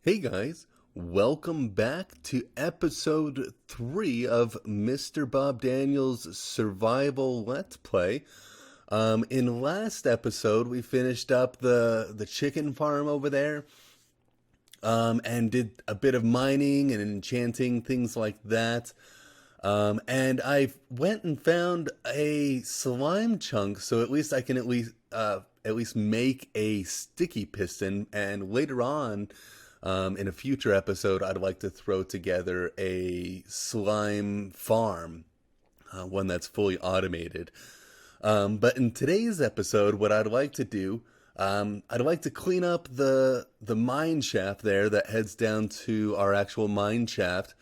Hey guys, welcome back to episode 3 of Mr. Bob Daniels' Survival Let's Play. In last episode, we finished up the chicken farm over there, and did a bit of mining and enchanting, things like that. And I went and found a slime chunk, so at least I can at least make a sticky piston, and later on, in a future episode, I'd like to throw together a slime farm, one that's fully automated. But in today's episode, what I'd like to do, I'd like to clean up the mine shaft there that heads down to our actual mine shaft,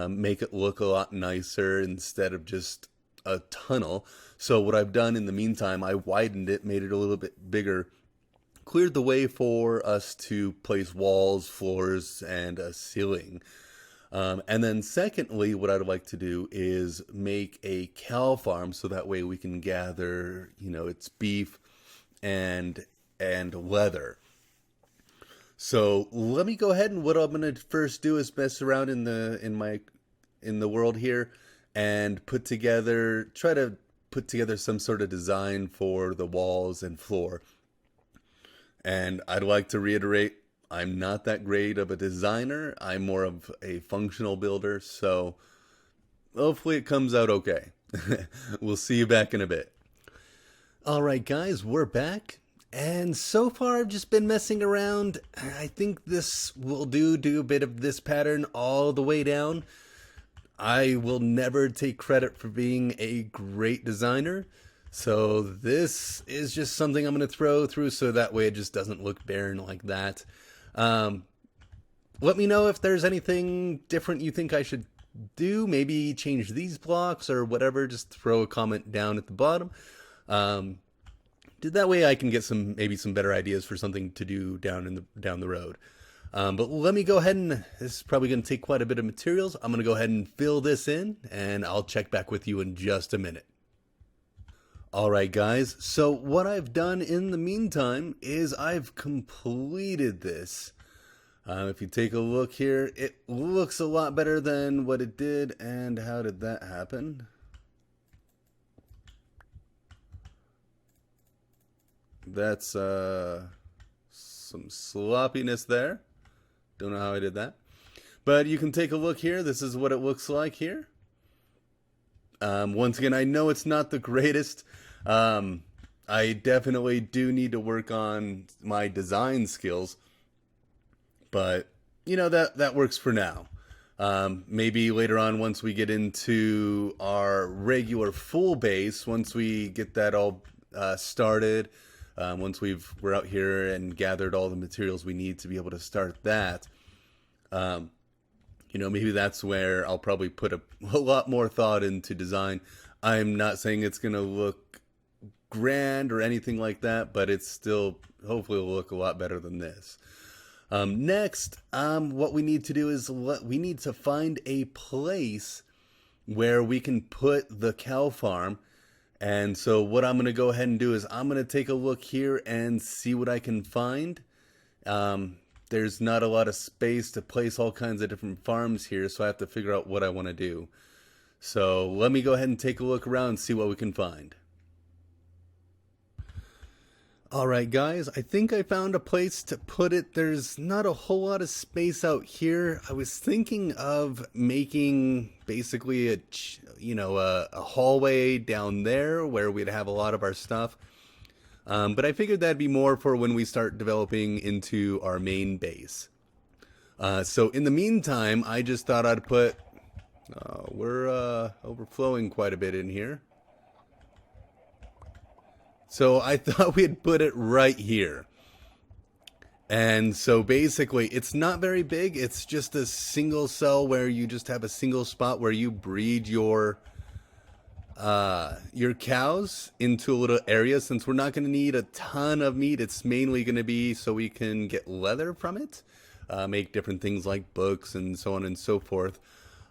make it look a lot nicer instead of just a tunnel. So what I've done in the meantime, I widened it, made it a little bit bigger, cleared the way for us to place walls, floors, and a ceiling. And then secondly, what I'd like to do is make a cow farm so that way we can gather, its beef and leather. So let me go ahead, and what I'm gonna first do is mess around in the world here and try to put together some sort of design for the walls and floor. And I'd like to reiterate, I'm not that great of a designer. I'm more of a functional builder, so hopefully it comes out okay. We'll see you back in a bit. Alright guys, we're back. And so far I've just been messing around. I think this will do a bit of this pattern all the way down. I will never take credit for being a great designer. So this is just something I'm going to throw through so that way it just doesn't look barren like that. Let me know if there's anything different you think I should do. Maybe change these blocks or whatever. Just throw a comment down at the bottom. That way I can get maybe some better ideas for something to do down the road. But let me go ahead, and this is probably going to take quite a bit of materials. I'm going to go ahead and fill this in, and I'll check back with you in just a minute. Alright guys, so what I've done in the meantime is I've completed this. If you take a look here, it looks a lot better than what it did. And how did that happen? That's some sloppiness there. Don't know how I did that. But you can take a look here. This is what it looks like here. Once again, I know it's not the greatest. I definitely do need to work on my design skills, but that works for now. Maybe later on, once we get into our regular full base, once we get that all started, once we're out here and gathered all the materials we need to be able to start that, maybe that's where I'll probably put a lot more thought into design. I'm not saying it's going to look grand or anything like that, but it's still hopefully will look a lot better than this. Next, what we need to do is we need to find a place where we can put the cow farm. And so what I'm going to go ahead and do is I'm going to take a look here and see what I can find. There's not a lot of space to place all kinds of different farms here, so I have to figure out what I want to do. So let me go ahead and take a look around and see what we can find. Alright guys, I think I found a place to put it. There's not a whole lot of space out here. I was thinking of making basically a hallway down there where we'd have a lot of our stuff. But I figured that'd be more for when we start developing into our main base. So in the meantime, I just thought I'd put... we're overflowing quite a bit in here. So I thought we'd put it right here. And so basically, it's not very big. It's just a single cell where you just have a single spot where you breed your cows into a little area. Since we're not going to need a ton of meat, it's mainly going to be so we can get leather from it, make different things like books and so on and so forth.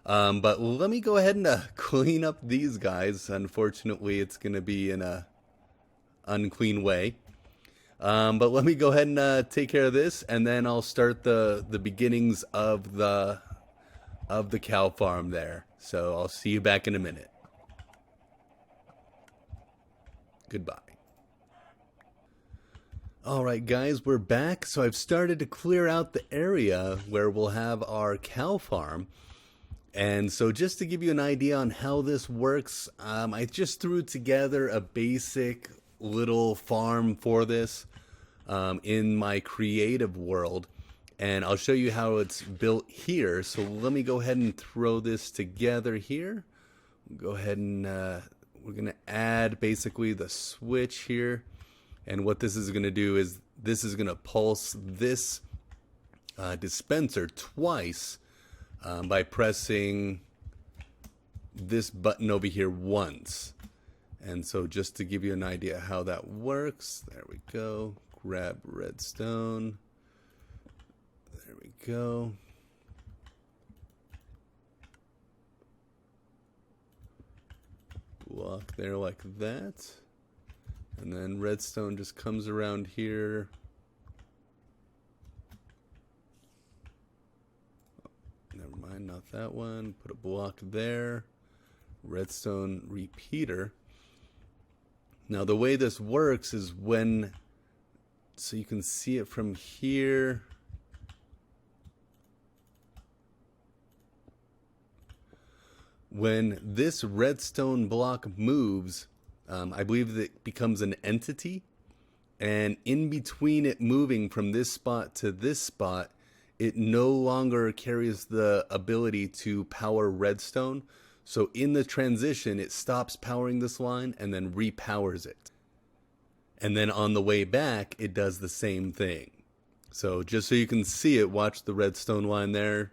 But let me go ahead and clean up these guys. Unfortunately, it's going to be in a unclean way. But let me go ahead and take care of this, and then I'll start the beginnings of the cow farm there. So I'll see you back in a minute. Goodbye. Alright guys, we're back. So I've started to clear out the area where we'll have our cow farm. And so just to give you an idea on how this works, I just threw together a basic little farm for this in my creative world. And I'll show you how it's built here. So let me go ahead and throw this together here. Go ahead and we're going to add basically the switch here. And what this is going to do is this is going to pulse this dispenser twice by pressing this button over here once. And so just to give you an idea how that works, there we go. Grab redstone. There we go. Block there like that. And then redstone just comes around here. Oh, never mind, not that one. Put a block there. Redstone repeater. Now the way this works is when, so you can see it from here. When this redstone block moves, I believe that it becomes an entity, and in between it moving from this spot to this spot, it no longer carries the ability to power redstone. So in the transition, it stops powering this line and then repowers it. And then on the way back, it does the same thing. So just so you can see it, watch the redstone line there.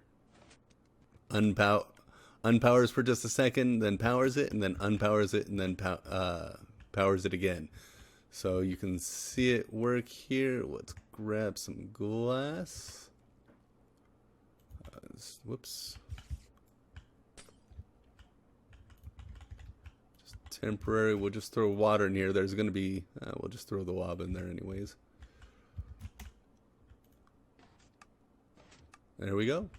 Unpowers for just a second, then powers it, and then unpowers it, and then powers it again. So you can see it work here. Let's grab some glass. Whoops. Just temporary. We'll just throw water in here. There's going to be, we'll just throw the lava in there anyways. There we go.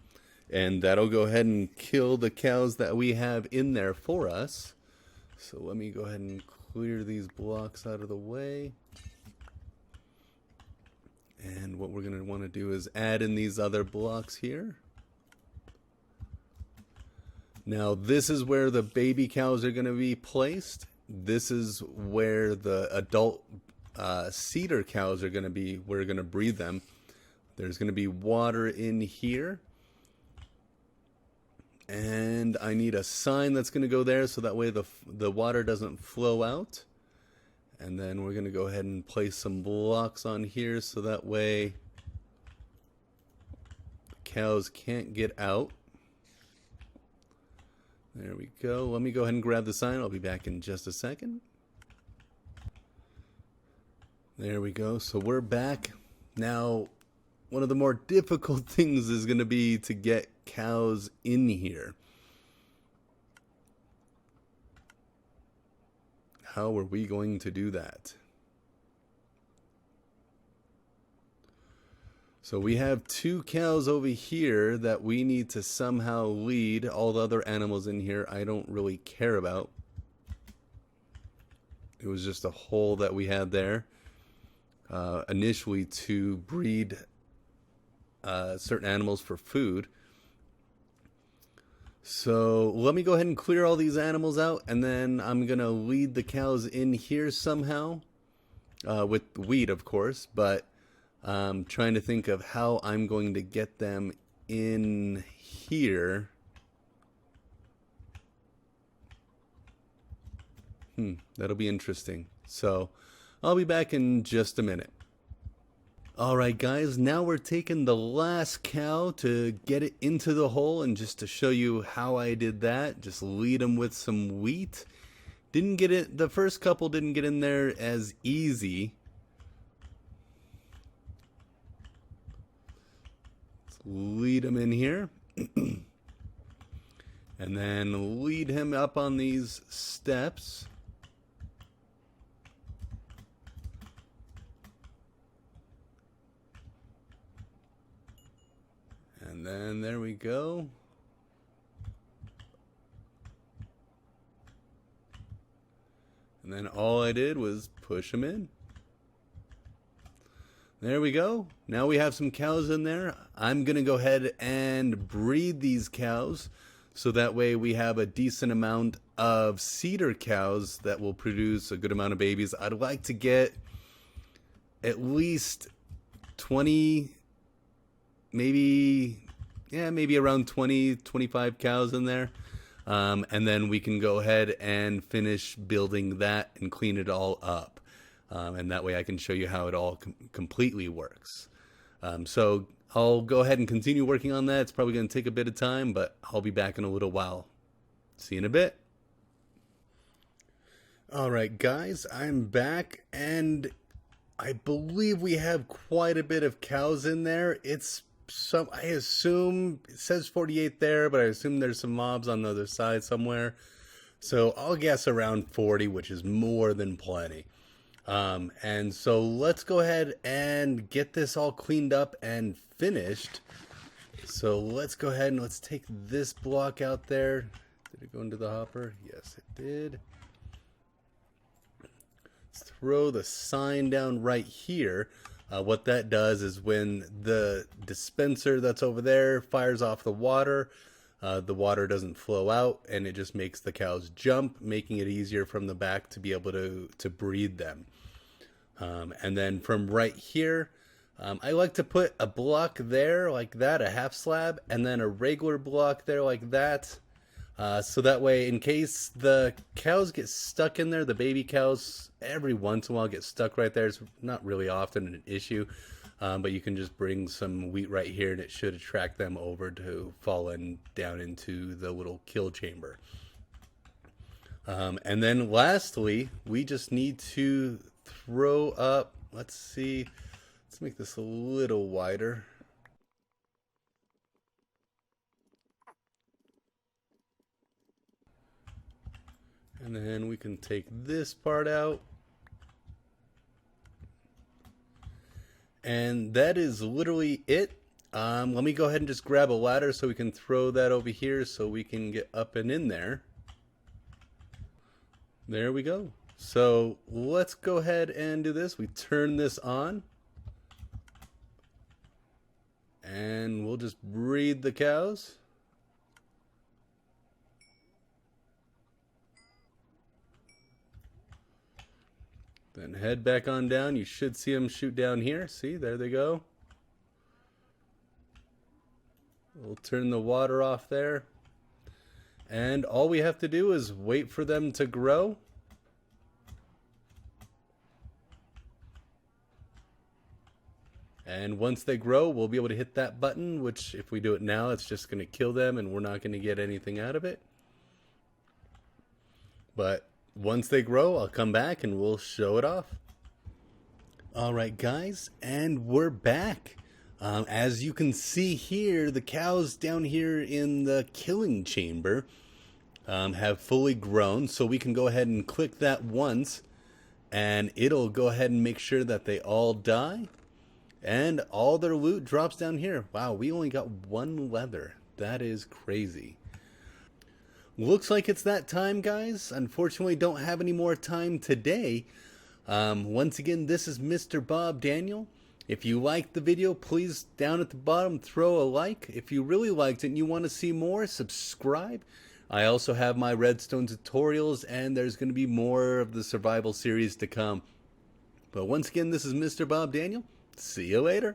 And that'll go ahead and kill the cows that we have in there for us. So let me go ahead and clear these blocks out of the way. And what we're going to want to do is add in these other blocks here. Now this is where the baby cows are going to be placed. This is where the adult cedar cows are going to be. We're going to breed them. There's going to be water in here. And I need a sign that's going to go there so that way the water doesn't flow out. And then we're going to go ahead and place some blocks on here so that way the cows can't get out. There we go. Let me go ahead and grab the sign. I'll be back in just a second. There we go. So we're back. Now, one of the more difficult things is going to be to get cows in here. How are we going to do that? So we have 2 cows over here that we need to somehow lead. All the other animals in here I don't really care about. It was just a hole that we had there initially to breed certain animals for food. So let me go ahead and clear all these animals out, and then I'm gonna lead the cows in here somehow with wheat, of course, but I'm trying to think of how I'm going to get them in here. That'll be interesting. So I'll be back in just a minute. Alright guys, now we're taking the last cow to get it into the hole, and just to show you how I did that, just lead them with some wheat. Didn't get it, the first couple didn't get in there as easy. Let's lead him in here. And then lead him up on these steps. And then there we go. And then all I did was push them in. There we go. Now we have some cows in there. I'm going to go ahead and breed these cows so that way we have a decent amount of cedar cows that will produce a good amount of babies. I'd like to get at least 20, maybe around 20, 25 cows in there. And then we can go ahead and finish building that and clean it all up. And that way I can show you how it all completely works. So I'll go ahead and continue working on that. It's probably going to take a bit of time, but I'll be back in a little while. See you in a bit. All right, guys, I'm back, and I believe we have quite a bit of cows in there. I assume it says 48 there, but I assume there's some mobs on the other side somewhere. So I'll guess around 40, which is more than plenty. And so let's go ahead and get this all cleaned up and finished. So let's go ahead and let's take this block out there. Did it go into the hopper? Yes, it did. Let's throw the sign down right here. What that does is when the dispenser that's over there fires off the water doesn't flow out, and it just makes the cows jump, making it easier from the back to be able to breed them. And then from right here, I like to put a block there like that, a half slab, and then a regular block there like that. So that way, in case the cows get stuck in there, the baby cows every once in a while get stuck right there. It's not really often an issue, but you can just bring some wheat right here and it should attract them over to fall down into the little kill chamber. And then lastly, we just need to throw up, let's make this a little wider. And then we can take this part out. And that is literally it. Let me go ahead and just grab a ladder so we can throw that over here so we can get up and in there. There we go. So let's go ahead and do this. We turn this on. And we'll just breed the cows. Then head back on down. You should see them shoot down here. See, there they go. We'll turn the water off there. And all we have to do is wait for them to grow. And once they grow, we'll be able to hit that button, which if we do it now, it's just going to kill them and we're not going to get anything out of it. But once they grow, I'll come back and we'll show it off. All right, guys, and we're back. As you can see here, the cows down here in the killing chamber have fully grown. So we can go ahead and click that once and it'll go ahead and make sure that they all die. And all their loot drops down here. Wow, we only got one leather. That is crazy. Looks like it's that time, guys. Unfortunately, don't have any more time today. Once again, this is Mr. Bob Daniel. If you liked the video, please down at the bottom throw a like. If you really liked it and you want to see more, subscribe. I also have my redstone tutorials, and there's going to be more of the survival series to come. But once again, this is Mr. Bob Daniel. See you later.